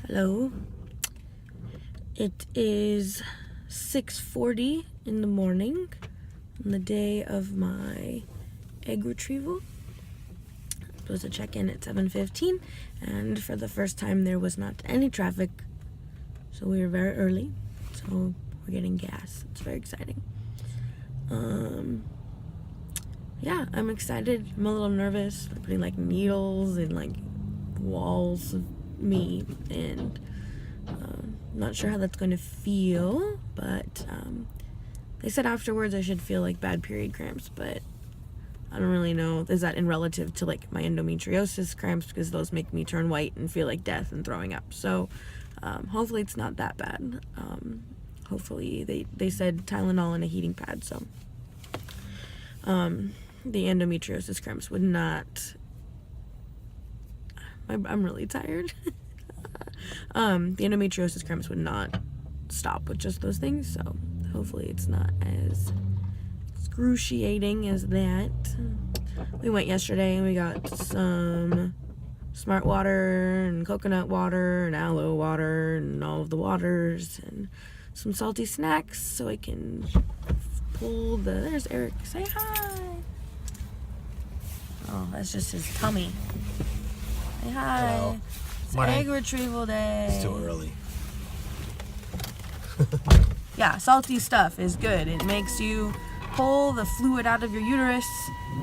Hello. It is 6:40 in the morning on the day of my egg retrieval. I'm supposed to check in at 7:15, and for the first time there was not any traffic, so we were very early. So we're getting gas. It's very exciting. Yeah, I'm excited. I'm a little nervous. They're putting like needles in like walls of me, and not sure how that's going to feel, but they said afterwards I should feel like bad period cramps, but I don't really know. Is that in relative to like my endometriosis cramps, because those make me turn white and feel like death and throwing up. So hopefully it's not that bad. Hopefully they said Tylenol and a heating pad, so the endometriosis cramps would not. I'm really tired. The endometriosis cramps would not stop with just those things, so hopefully it's not as excruciating as that. We went yesterday and we got some smart water and coconut water and aloe water and all of the waters and some salty snacks so I can pull the... There's Eric. Say hi. Oh, that's just his tummy. Say hi. Hello. It's Morning. egg retrieval day. It's too early. Yeah, salty stuff is good. It makes you pull the fluid out of your uterus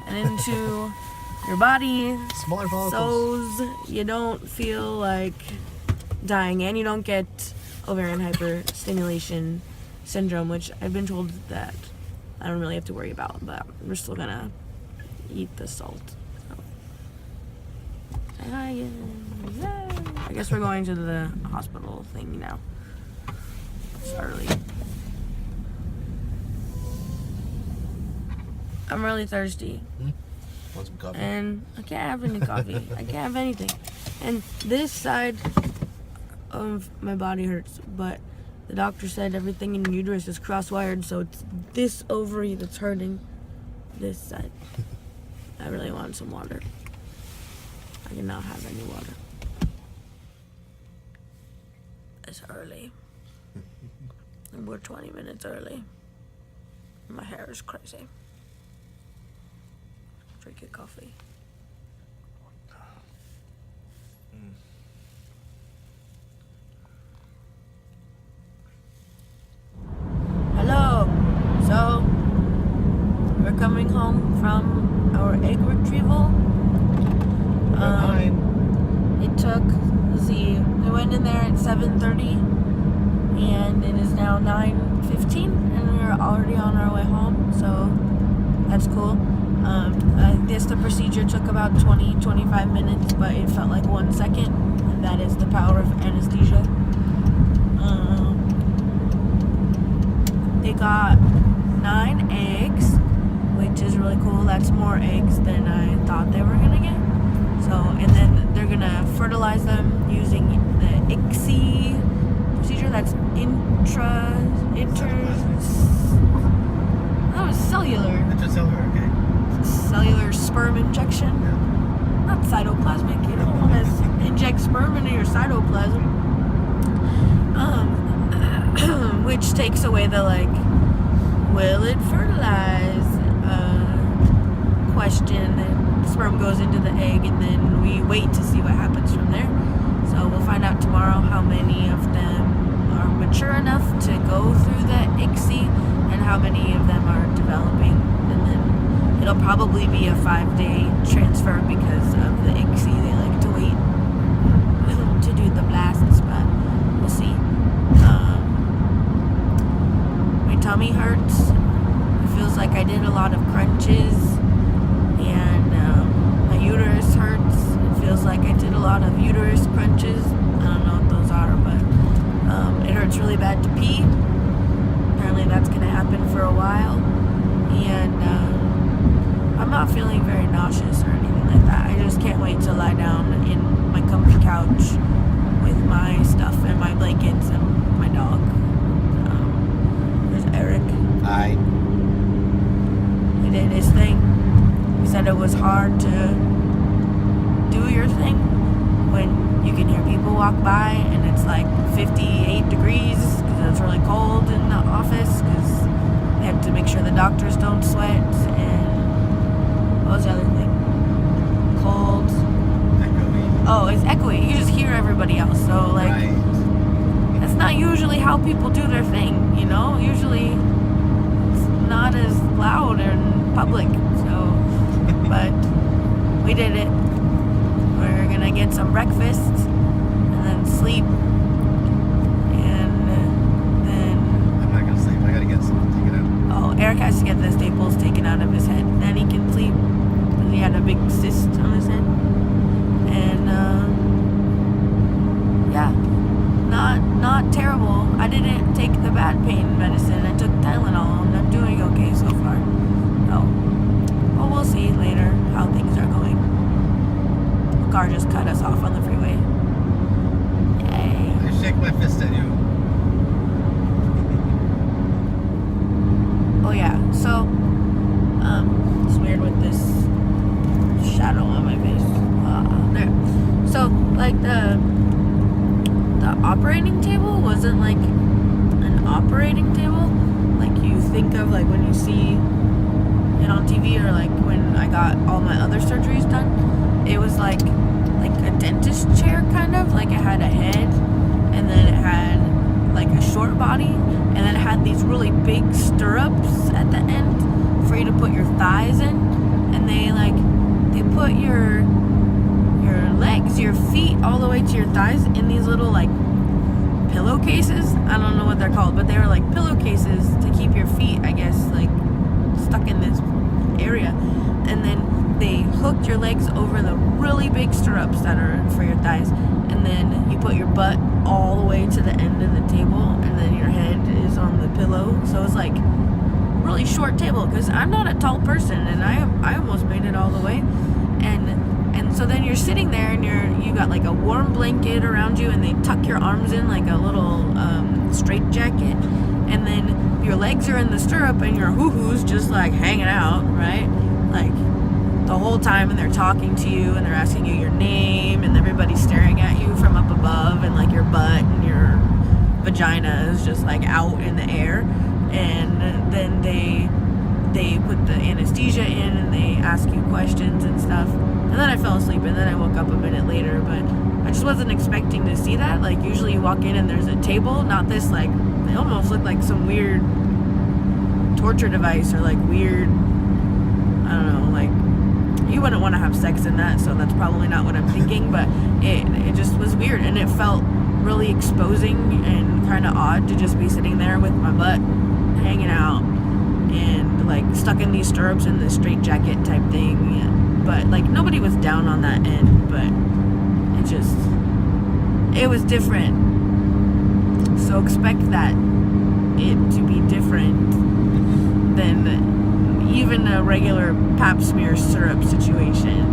and into your body, Smaller follicles. so you don't feel like dying, and you don't get ovarian hyperstimulation syndrome, which I've been told that I don't really have to worry about, but we're still gonna eat the salt. So. Say hi again. Yay. I guess we're going to the hospital thing now. It's early. I'm really thirsty. Want some coffee? And I can't have any coffee. I can't have anything. And this side of my body hurts, but the doctor said everything in your uterus is cross-wired, so it's this ovary that's hurting this side. I really want some water. I cannot have any water. It's early. And we're 20 minutes early. My hair is crazy. Drink your coffee. Hello. So we're coming home from our egg retrieval. It took, let's see, we went in there at 7:30 and it is now 9:15 and we're already on our way home, so that's cool. I guess the procedure took about 20-25 minutes, but it felt like 1 second, and that is the power of anesthesia. They got 9 eggs, which is really cool. That's more eggs than I thought they were gonna get. So, and then they're gonna fertilize them using the ICSI procedure. That's cellular. Intracellular, okay. Cellular sperm injection. Yeah. Not cytoplasmic. You don't want to inject sperm into your cytoplasm. Which takes away the will it fertilize question. The sperm goes into the egg and then we wait to see what happens from there. So we'll find out tomorrow how many of them are mature enough to go through the ICSI and how many of them are developing. And then it'll probably be a 5-day transfer because of the ICSI. They like to wait to do the blasts, but we'll see. My tummy hurts. It feels like I did a lot of crunches, and my uterus hurts. It feels like I did a lot of uterus crunches. I don't know what those are, but it hurts really bad to pee. Apparently that's going to happen for a while, and I'm not feeling very nauseous or anything like that. I just can't wait to lie down in my comfy couch with my stuff and my blankets and my dog. There's Eric. Hi. He did his thing. He said it was hard to do your thing when you can hear people walk by and it's it's like 58 degrees because it's really cold in the office because they have to make sure the doctors don't sweat. And what was the other thing? Cold. Echoey. Oh, it's echoey. You just hear everybody else. So like, Right. that's not usually how people do their thing. You know, usually it's not as loud in public. So, but we did it. We're gonna get some breakfast and then sleep, and then I'm not gonna sleep. I gotta get something taken out. Eric has to get the staples taken out of his head. Then he can sleep. He had a big cyst on his head, and yeah, not terrible. I didn't take the bad pain medicine. I took Tylenol, and I'm doing okay so far. So, but we'll see later how things are going. The car just cut us off on the freeway. Yay! I shake my fist at you. Oh yeah, so it's weird with this shadow on my face. There. So like the operating table wasn't like an operating table like you think of like when you see it on TV or like when I got all my other surgeries done. It was like a dentist chair kind of, like it had a head and then it had like a short body and then it had these really big stirrups at the end for you to put your thighs in, and they put your legs, your feet all the way to your thighs in these little like pillowcases. I don't know what they're called, but they were like pillowcases to keep your feet, I guess, like stuck in this area. And then they hooked your legs over the really big stirrups that are for your thighs, and then you put your butt all the way to the end of the table, and then your head is on the pillow. So it's like really short table because I'm not a tall person, and I almost made it all the way. And so then you're sitting there and you got like a warm blanket around you, and they tuck your arms in like a little straight jacket, and then your legs are in the stirrup and your hoo-hoo's just like hanging out, right? Like the whole time, and they're talking to you and they're asking you your name, and everybody's staring at you from up above, and like your butt and your vagina is just like out in the air. And then they put the anesthesia in and they ask you questions and stuff. And then I fell asleep, and then I woke up a minute later, but I just wasn't expecting to see that. Like usually you walk in and there's a table, not this like, they almost look like some weird torture device or like weird, I don't know, like you wouldn't want to have sex in that, so that's probably not what I'm thinking, but it just was weird, and it felt really exposing and kind of odd to just be sitting there with my butt hanging out and like stuck in these stirrups in this straight jacket type thing. But like nobody was down on that end, but it was different. So expect that it to be different than even a regular pap smear syrup situation.